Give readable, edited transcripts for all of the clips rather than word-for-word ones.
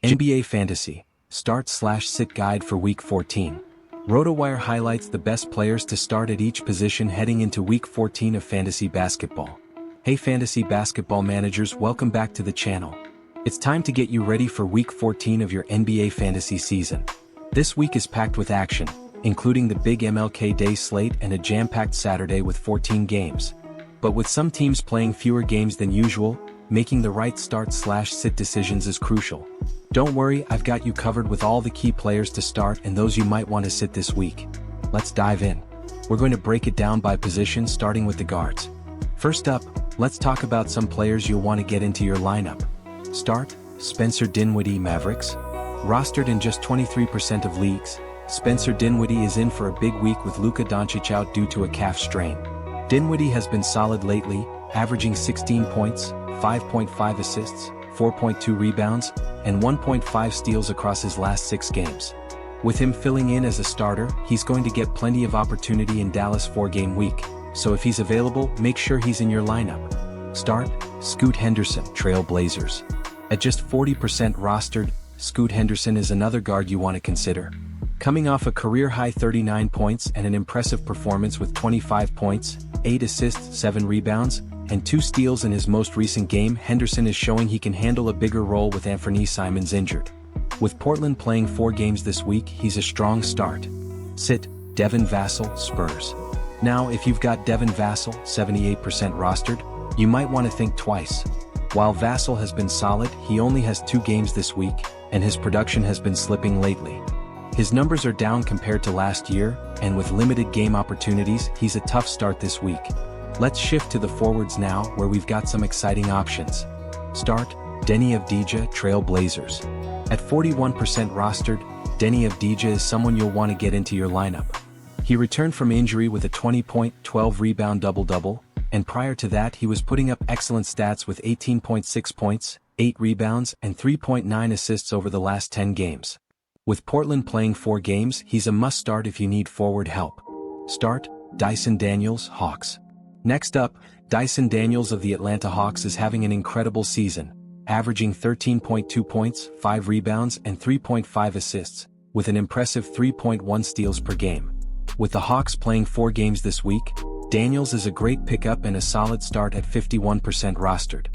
NBA Fantasy, Start/Sit Guide for Week 14. RotoWire highlights the best players to start at each position heading into Week 14 of Fantasy Basketball. Hey Fantasy Basketball managers, welcome back to the channel. It's time to get you ready for Week 14 of your NBA Fantasy season. This week is packed with action, including the big MLK Day slate and a jam-packed Saturday with 14 games. But with some teams playing fewer games than usual, making the right start/sit decisions is crucial. Don't worry, I've got you covered with all the key players to start and those you might want to sit this week. Let's dive in. We're going to break it down by position, starting with the guards. First up, let's talk about some players you'll want to get into your lineup. Start, Spencer Dinwiddie Mavericks. Rostered in just 23% of leagues, Spencer Dinwiddie is in for a big week with Luka Doncic out due to a calf strain. Dinwiddie has been solid lately, averaging 16 points, 5.5 assists, 4.2 rebounds, and 1.5 steals across his last 6 games. With him filling in as a starter, he's going to get plenty of opportunity in Dallas' 4-game week, so if he's available, make sure he's in your lineup. Start, Scoot Henderson, Trail Blazers. At just 40% rostered, Scoot Henderson is another guard you want to consider. Coming off a career-high 39 points and an impressive performance with 25 points, 8 assists, 7 rebounds, and 2 steals in his most recent game, Henderson is showing he can handle a bigger role with Anthony Simons injured. With Portland playing 4 games this week, he's a strong start. Sit, Devin Vassell, Spurs. Now, if you've got Devin Vassell, 78% rostered, you might want to think twice. While Vassell has been solid, he only has 2 games this week, and his production has been slipping lately. His numbers are down compared to last year, and with limited game opportunities, he's a tough start this week. Let's shift to the forwards now, where we've got some exciting options. Start, Deni Avdija, Trail Blazers. At 41% rostered, Deni Avdija is someone you'll want to get into your lineup. He returned from injury with a 20-point, 12-rebound double-double, and prior to that he was putting up excellent stats with 18.6 points, 8 rebounds, and 3.9 assists over the last 10 games. With Portland playing 4 games, he's a must-start if you need forward help. Start, Dyson Daniels, Hawks. Next up, Dyson Daniels of the Atlanta Hawks is having an incredible season, averaging 13.2 points, 5 rebounds, and 3.5 assists, with an impressive 3.1 steals per game. With the Hawks playing 4 games this week, Daniels is a great pickup and a solid start at 51% rostered.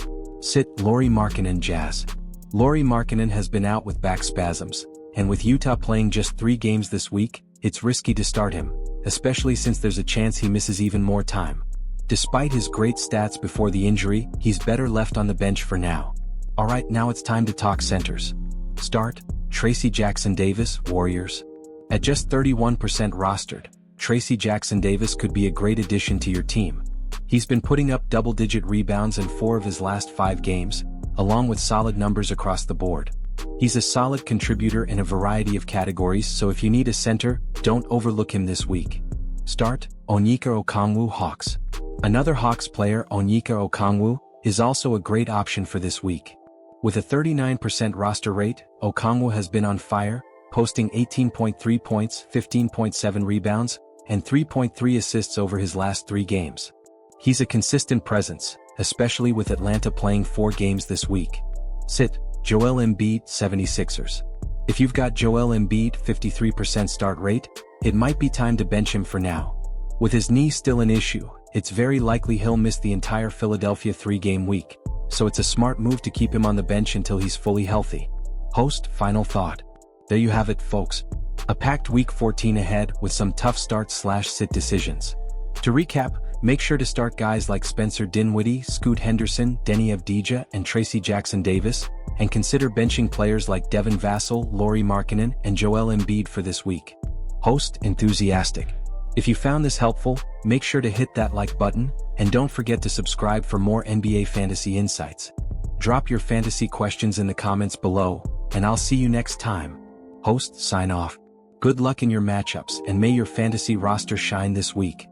Sit, Lauri Markkanen, Jazz. Lauri Markkanen has been out with back spasms, and with Utah playing just 3 games this week, it's risky to start him, especially since there's a chance he misses even more time. Despite his great stats before the injury, he's better left on the bench for now. Alright, now it's time to talk centers. Start, Tracy Jackson-Davis, Warriors. At just 31% rostered, Tracy Jackson-Davis could be a great addition to your team. He's been putting up double-digit rebounds in 4 of his last 5 games, along with solid numbers across the board. He's a solid contributor in a variety of categories, so if you need a center, don't overlook him this week. Start, Onyeka Okongwu, Hawks. Another Hawks player, Onyeka Okongwu, is also a great option for this week. With a 39% roster rate, Okongwu has been on fire, posting 18.3 points, 15.7 rebounds, and 3.3 assists over his last 3 games. He's a consistent presence, especially with Atlanta playing 4 games this week. Sit, Joel Embiid, 76ers. If you've got Joel Embiid, 53% start rate, it might be time to bench him for now. With his knee still an issue, it's very likely he'll miss the entire Philadelphia 3-game week, so it's a smart move to keep him on the bench until he's fully healthy. Host, final thought. There you have it, folks. A packed Week 14 ahead with some tough start/sit decisions. To recap, make sure to start guys like Spencer Dinwiddie, Scoot Henderson, Deni Avdija, and Tracy Jackson-Davis, and consider benching players like Devin Vassell, Lauri Markkanen, and Joel Embiid for this week. Host, enthusiastic. If you found this helpful, make sure to hit that like button, and don't forget to subscribe for more NBA fantasy insights. Drop your fantasy questions in the comments below, and I'll see you next time. Host, sign off. Good luck in your matchups and may your fantasy roster shine this week.